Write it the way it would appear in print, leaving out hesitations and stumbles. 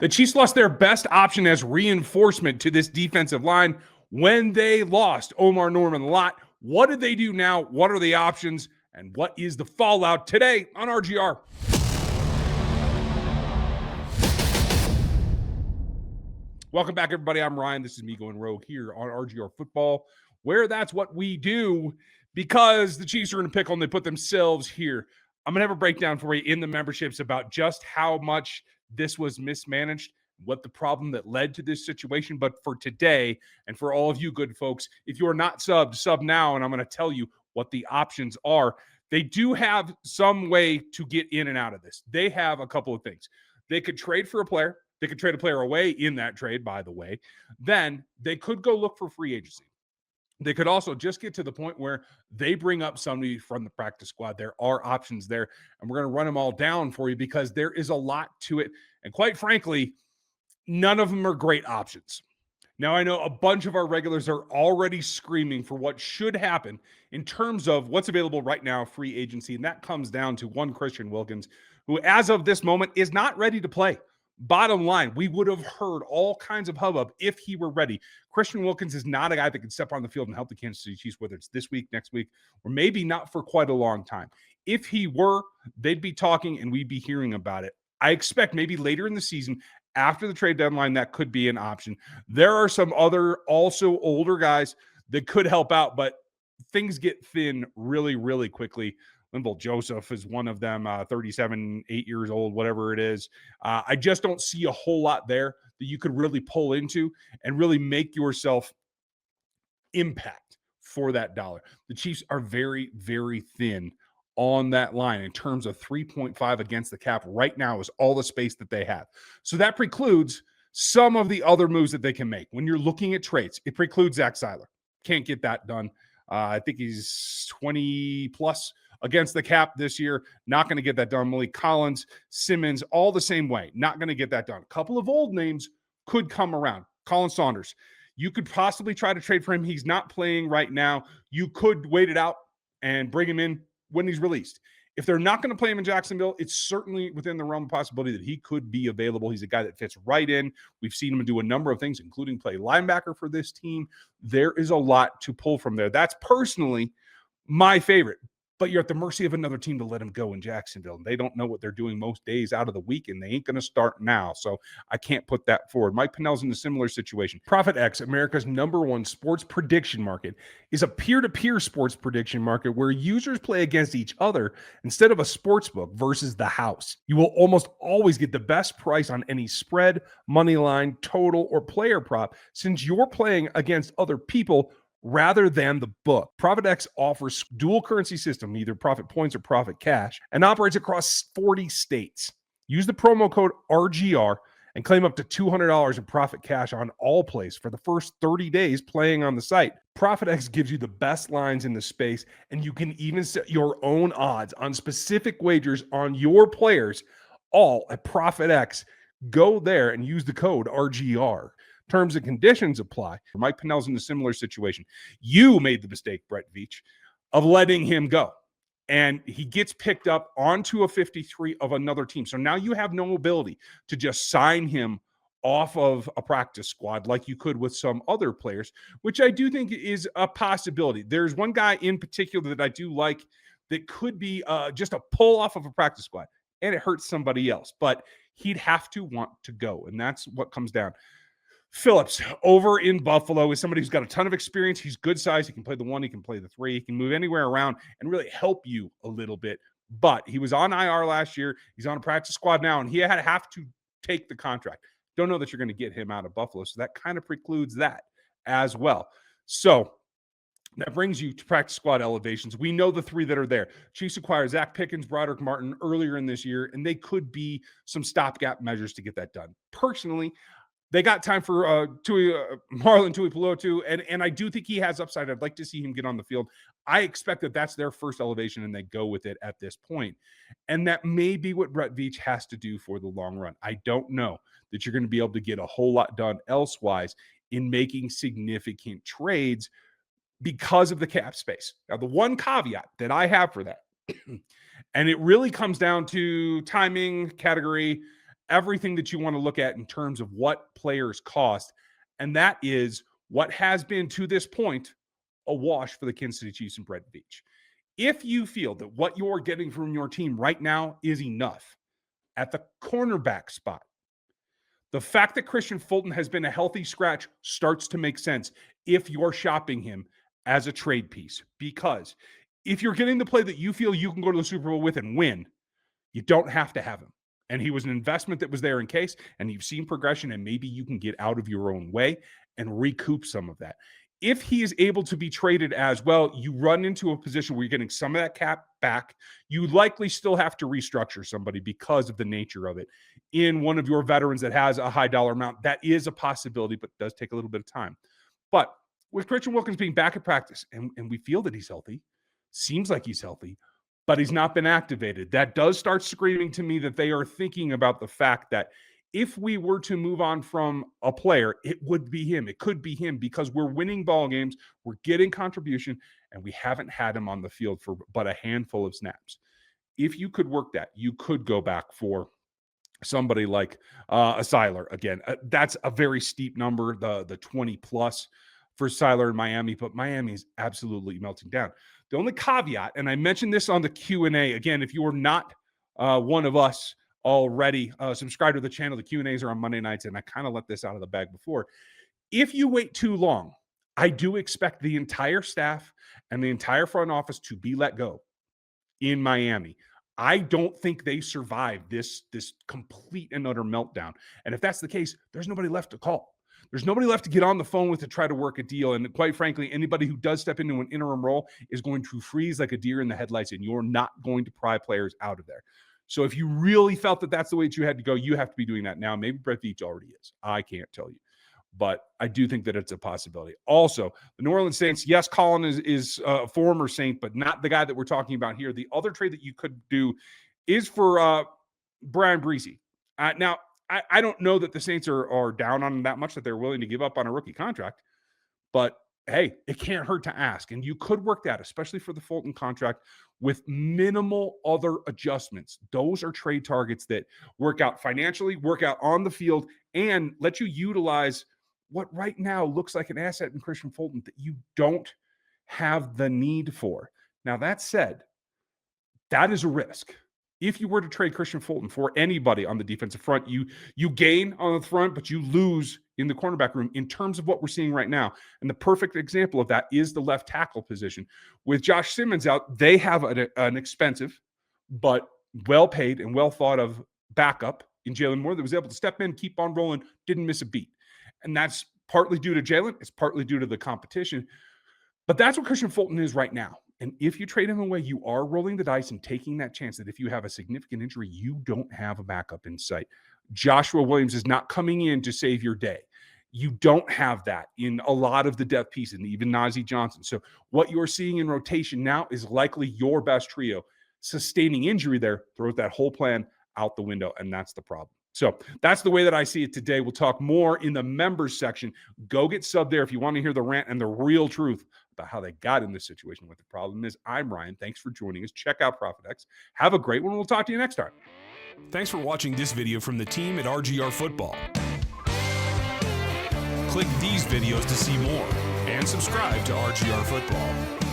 The Chiefs lost their best option as reinforcement to this defensive line when they lost Omarr, Norman-Lott. What did they do now? What are the options? And what is the fallout today on RGR? Welcome back, everybody. I'm Ryan. This is me going rogue here on RGR Football, where that's what we do because the Chiefs are in a pickle and they put themselves here. I'm going to have a breakdown for you in the memberships about just how much this was mismanaged, what the problem that led to this situation. But for today, and for all of you good folks, if you're not subbed, sub now, and I'm going to tell you what the options are. They do have some way to get in and out of this. They have a couple of things. They could trade for a player. They could trade a player away in that trade, by the way. Then they could go look for free agency. They could also just get to the point where they bring up somebody from the practice squad. There are options there, and we're going to run them all down for you because there is a lot to it. And quite frankly, none of them are great options. Now, I know a bunch of our regulars are already screaming for what should happen in terms of what's available right now, free agency, and that comes down to one Christian Wilkins, who as of this moment is not ready to play. Bottom line, we would have heard all kinds of hubbub if he were ready. Christian Wilkins is not a guy that can step on the field and help the Kansas City Chiefs, whether it's this week, next week, or maybe not for quite a long time. If he were, they'd be talking and we'd be hearing about it. I expect maybe later in the season, after the trade deadline, that could be an option. There are some other also older guys that could help out, but things get thin really, really quickly. Linval Joseph is one of them, 37, 8 years old, whatever it is. I just don't see a whole lot there that you could really pull into and really make yourself impact for that dollar. The Chiefs are very, very thin on that line in terms of 3.5 against the cap right now is all the space that they have. So that precludes some of the other moves that they can make. When you're looking at trades, it precludes Zach Seiler. Can't get that done. I think he's 20 plus against the cap this year. Not going to get that done. Malik Collins, Simmons, all the same way. Not going to get that done. A couple of old names could come around. Colin Saunders. You could possibly try to trade for him. He's not playing right now. You could wait it out and bring him in when he's released. If they're not going to play him in Jacksonville, it's certainly within the realm of possibility that he could be available. He's a guy that fits right in. We've seen him do a number of things, including play linebacker for this team. There is a lot to pull from there. That's personally my favorite. But you're at the mercy of another team to let him go in Jacksonville. And they don't know what they're doing most days out of the week, and they ain't going to start now. So I can't put that forward. Mike Pinnell's in a similar situation. ProfitX, America's #1 sports prediction market, is a peer-to-peer sports prediction market where users play against each other instead of a sports book versus the house. You will almost always get the best price on any spread, money line, total, or player prop since you're playing against other people rather than the book. ProfitX offers dual currency system, either profit points or profit cash, and operates across 40 states. Use the promo code RGR and claim up to $200 in profit cash on all plays for the first 30 days playing on the site. ProfitX gives you the best lines in the space, and you can even set your own odds on specific wagers on your players, all at ProfitX. Go there and use the code RGR. Terms and conditions apply. Mike Pinnell's in a similar situation. You made the mistake, Brett Veach, of letting him go. And he gets picked up onto a 53 of another team. So now you have no ability to just sign him off of a practice squad like you could with some other players, which I do think is a possibility. There's one guy in particular that I do like that could be just a pull off of a practice squad, and it hurts somebody else. But he'd have to want to go, and that's what comes down. Phillips over in Buffalo is somebody who's got a ton of experience. He's good size. He can play the 1. He can play the 3. He can move anywhere around and really help you a little bit. But he was on IR last year. He's on a practice squad now, and he had to have to take the contract. Don't know that you're going to get him out of Buffalo, so that kind of precludes that as well. So that brings you to practice squad elevations. We know the 3 that are there. Chiefs acquire Zach Pickens, Broderick Martin earlier in this year, and they could be some stopgap measures to get that done. Personally, they got time for Marlon Tuipulotu, and I do think he has upside. I'd like to see him get on the field. I expect that that's their first elevation, and they go with it at this point. And that may be what Brett Veach has to do for the long run. I don't know that you're going to be able to get a whole lot done elsewise in making significant trades because of the cap space. Now, the one caveat that I have for that, and it really comes down to timing, category, everything that you want to look at in terms of what players cost. And that is what has been to this point a wash for the Kansas City Chiefs and Brett Veach. If you feel that what you're getting from your team right now is enough at the cornerback spot, the fact that Christian Fulton has been a healthy scratch starts to make sense if you're shopping him as a trade piece. Because if you're getting the play that you feel you can go to the Super Bowl with and win, you don't have to have him. And he was an investment that was there in case, and you've seen progression, and maybe you can get out of your own way and recoup some of that. If he is able to be traded as well, you run into a position where you're getting some of that cap back. You likely still have to restructure somebody because of the nature of it. In one of your veterans that has a high dollar amount, that is a possibility, but does take a little bit of time. But with Christian Wilkins being back at practice, and we feel that he's healthy, seems like he's healthy, but he's not been activated. That does start screaming to me that they are thinking about the fact that if we were to move on from a player, it would be him. It could be him because we're winning ball games, we're getting contribution, and we haven't had him on the field for but a handful of snaps. If you could work that, you could go back for somebody like a Seiler again. That's a very steep number, the 20 plus for Seiler in Miami, but Miami is absolutely melting down. The only caveat, and I mentioned this on the Q&A, again, if you are not one of us already, subscribe to the channel. The Q&As are on Monday nights, and I kind of let this out of the bag before. If you wait too long, I do expect the entire staff and the entire front office to be let go in Miami. I don't think they survived this complete and utter meltdown. And if that's the case, there's nobody left to call. There's nobody left to get on the phone with to try to work a deal. And quite frankly, anybody who does step into an interim role is going to freeze like a deer in the headlights, and you're not going to pry players out of there. So if you really felt that that's the way that you had to go, you have to be doing that now. Maybe Brett Veach already is. I can't tell you. But I do think that it's a possibility. Also, the New Orleans Saints, yes, Colin is a former Saint, but not the guy that we're talking about here. The other trade that you could do is for Brian Breezy. Now, I don't know that the Saints are down on him that much that they're willing to give up on a rookie contract, but hey, it can't hurt to ask. And you could work that, especially for the Fulton contract, with minimal other adjustments. Those are trade targets that work out financially, work out on the field, and let you utilize what right now looks like an asset in Christian Fulton that you don't have the need for. Now, that said, that is a risk. If you were to trade Christian Fulton for anybody on the defensive front, you gain on the front, but you lose in the cornerback room in terms of what we're seeing right now. And the perfect example of that is the left tackle position. With Josh Simmons out, they have an expensive but well-paid and well thought of backup in Jalen Moore that was able to step in, keep on rolling, didn't miss a beat. And that's partly due to Jalen. It's partly due to the competition. But that's what Christian Fulton is right now. And if you trade him away, you are rolling the dice and taking that chance that if you have a significant injury, you don't have a backup in sight. Joshua Williams is not coming in to save your day. You don't have that in a lot of the depth pieces, and even Najee Johnson. So what you're seeing in rotation now is likely your best trio. Sustaining injury there throws that whole plan out the window, and that's the problem. So that's the way that I see it today. We'll talk more in the members section. Go get subbed there if you want to hear the rant and the real truth about how they got in this situation. What the problem is. I'm Ryan. Thanks for joining us. Check out ProfitX. Have a great one. We'll talk to you next time. Thanks for watching this video from the team at RGR Football. Click these videos to see more and subscribe to RGR Football.